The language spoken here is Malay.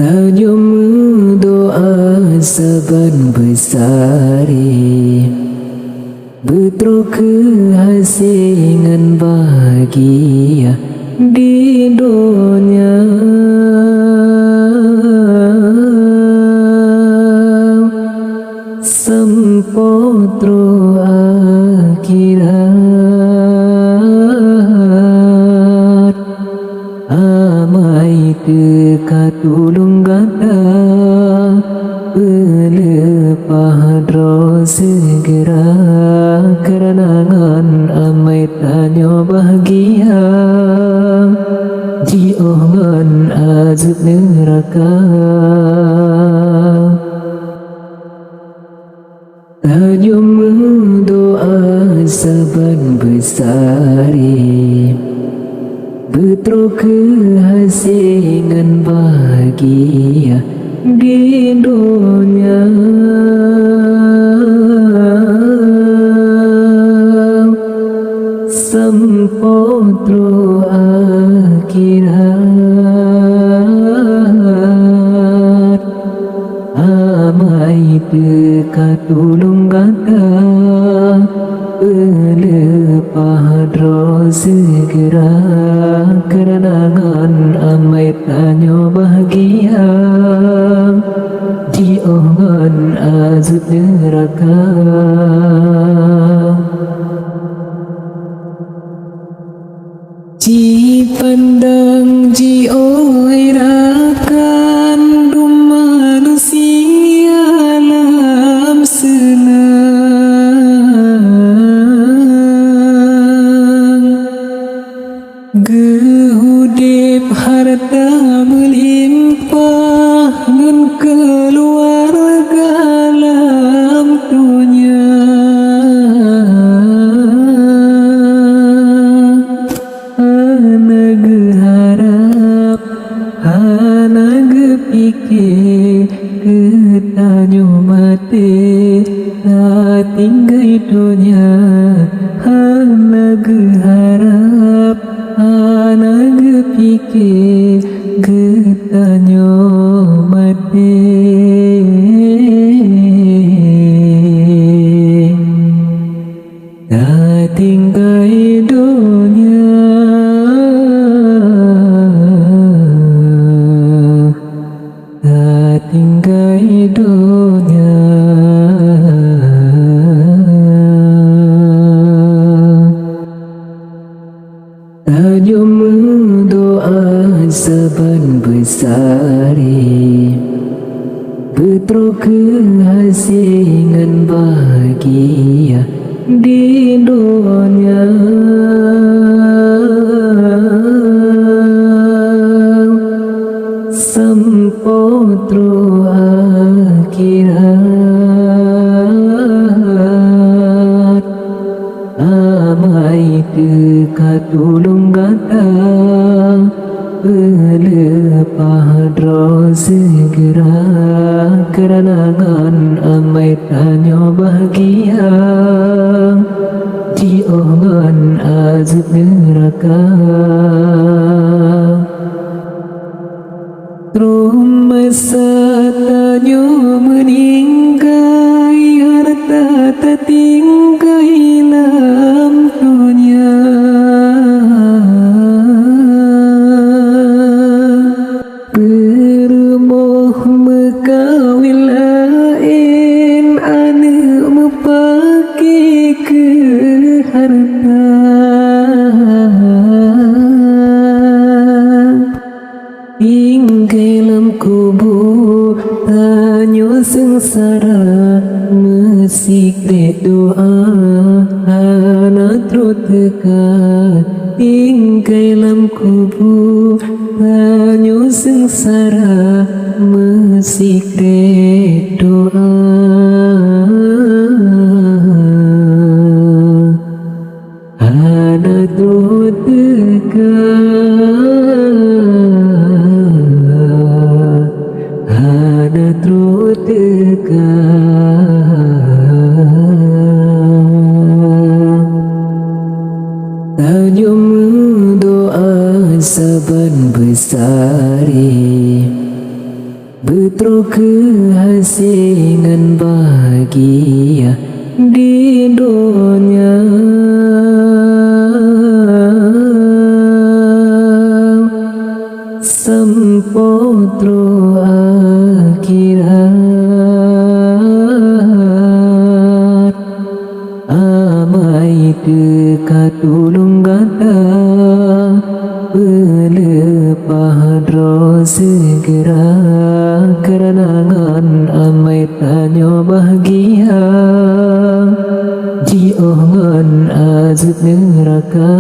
Tajam doa saban besari Betul kehasingan bahagia di dunia Sempotro akhirat Amai tekatulung gata Pelepah dro segera Keranangan amai tanyo bahagia Jiohan azab neraka Tajam doa saban besari Betul kehasingan bahagia di dunia Sempotro akhirat Amai tekatulung gata Pelepah dro segera Keranangan amai tanyo bahagia Jiohan azab neraka Ji pandang ji oi rakan manusia alam senang Gehudip harta melimpah Ngun keluarga alam dunia Pikir ketanyo mati tak tinggai dunia Hana geharap Hana pikir ketanyo mati Tak tinggai dunia tinggai dunia Tajam doa saban besari Betul kehasingan bahagia di dunia Sempotro akhirat Amai tekatulung gata Pelepah dro segera Keranangan amai tanyo bahagia Jiohan azab neraka Masa tanyo meninggai harta tertinggai dalam dunia Bermoh mekawin lain anak mepaki ke harta Dalam kubur tanyo sengsara Mesik doa Hana terus dekat Tinggai dalam kubur tanyo sengsara Mesik doa Hana terus dekat terus dekat Tajam doa saban besari Betul kehasingan bahagia di dunia sempotro akhirat amai dekat tulung gata pelepah dro segera keranangan amai tanyo bahagia jiohon azab neraka